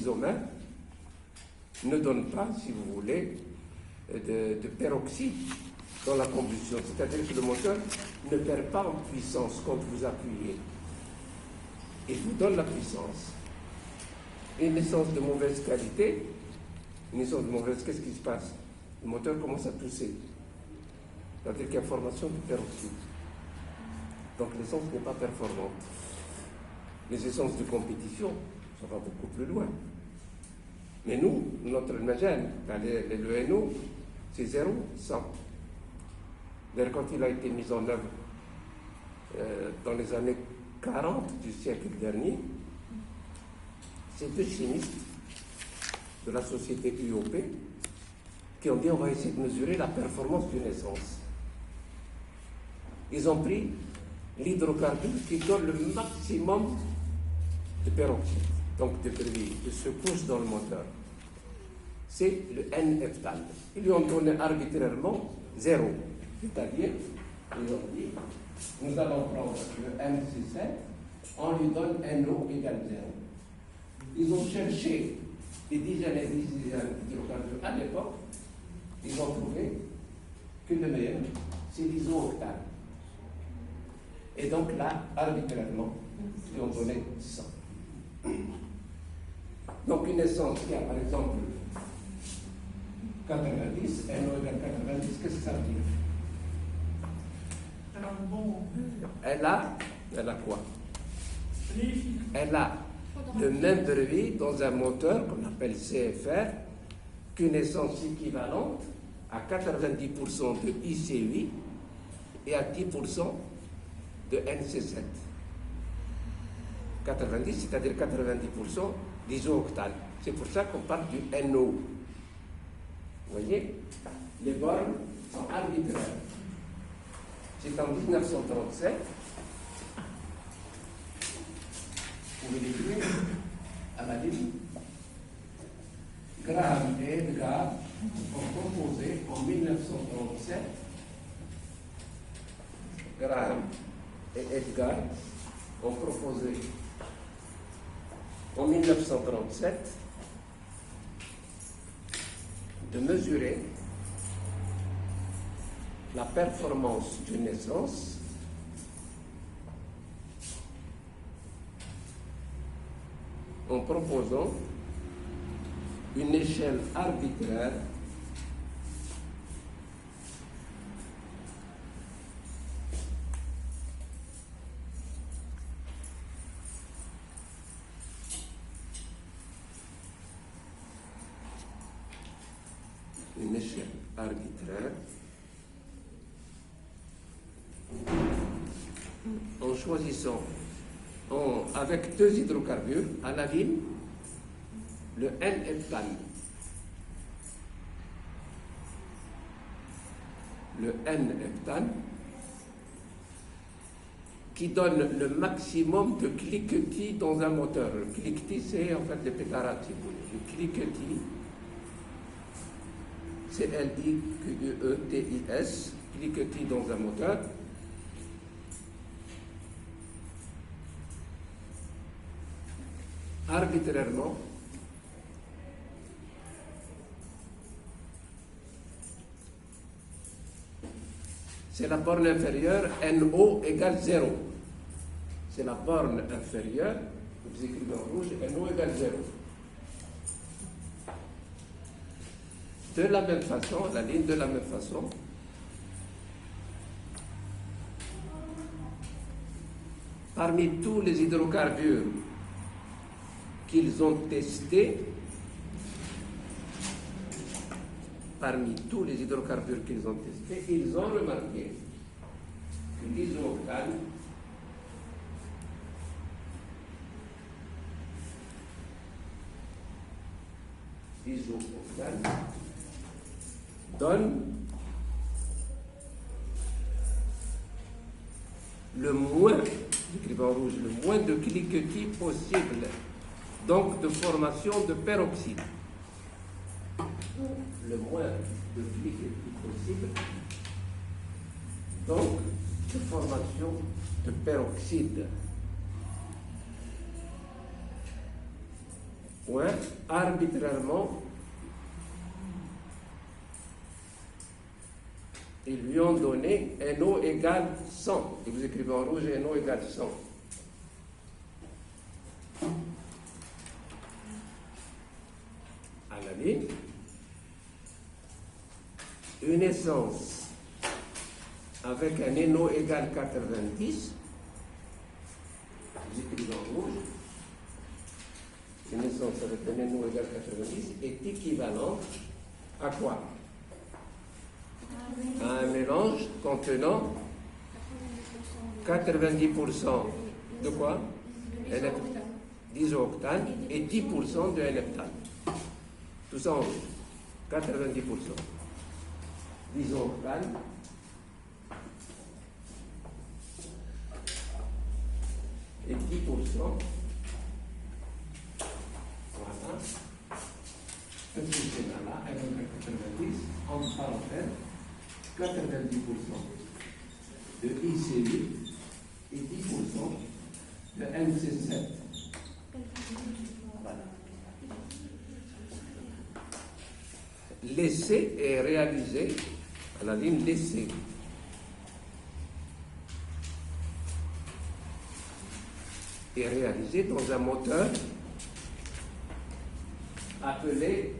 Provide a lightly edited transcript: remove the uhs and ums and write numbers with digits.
isomère ne donne pas, si vous voulez, de peroxyde dans la combustion. C'est-à-dire que le moteur ne perd pas en puissance quand vous appuyez. Il vous donne la puissance. Une essence de mauvaise qualité, une essence de mauvaise, qu'est-ce qui se passe? Le moteur commence à tousser. C'est-à-dire qu'il y a formation de peroxyde. Donc l'essence n'est pas performante. Les essences de compétition, ça va beaucoup plus loin. Mais nous, notre magène, le NO, c'est 0, 100. D'ailleurs, quand il a été mis en œuvre dans les années 40 du siècle dernier, c'est deux chimistes de la société UOP qui ont dit on va essayer de mesurer la performance d'une essence. Ils ont pris l'hydrocarbure qui donne le maximum de peroxyde, donc de brûlis, de secousse dans le moteur. C'est le N-heptane. Ils lui ont donné arbitrairement 0. C'est-à-dire, ils ont dit, nous allons prendre le MC7, on lui donne NO égale 0. Ils ont cherché des dizaines et des dizaines d'hydrocarbures à l'époque, ils ont trouvé que le meilleur, c'est l'isooctane. Et donc là, arbitrairement, ils ont donné 100. Donc une essence qui a par exemple 90, NO égale 90, qu'est-ce que ça veut dire? Elle a quoi? Elle a le même brevet dans un moteur qu'on appelle CFR qu'une essence équivalente à 90% de IC8 et à 10% de NC7. 90, c'est-à-dire 90% d'isooctane. C'est pour ça qu'on parle du NO. Vous voyez, les bornes sont arbitraires. C'est en 1937, vous pouvez l'écrire à la ligne, Graham et Edgar ont proposé en 1937, Graham et Edgar ont proposé en 1937 de mesurer la performance d'une essence en proposant une échelle arbitraire en choisissant avec deux hydrocarbures à la ligne le N-heptane. Le N-heptane qui donne le maximum de cliquetis dans un moteur. Le cliquetis, c'est en fait les pétarades, si vous voulez. Le cliquetis, c'est L-I-Q-E-T-I-S, cliquetis dans un moteur. Arbitrairement, c'est la borne inférieure, NO égale 0. C'est la borne inférieure, vous écrivez en rouge, NO égale 0. De la même façon, la ligne de la même façon, parmi tous les hydrocarbures qu'ils ont testés, ils ont remarqué que l'isooctane donne le moins, j'écris en rouge, le moins de cliquetis possible, donc de formation de peroxyde. Le moins de cliquetis possible, donc de formation de peroxyde. point, arbitrairement, ils lui ont donné NO égale 100. Et vous écrivez en rouge NO égale 100. À la ligne, une essence avec un NO égale 90, vous écrivez en rouge, une essence avec un NO égale 90 est équivalente à quoi? À un mélange contenant 90% de quoi? D'isooctane et 10% de N-heptane. Tout ça en rouge. 90%. D'isooctane et 10%. Voilà. Ce schéma-là, N-90, entre parenthèses, 90% de IC8 et 10% de NC7. Voilà. L'essai est réalisé à la ligne l'essai. Est réalisé dans un moteur appelé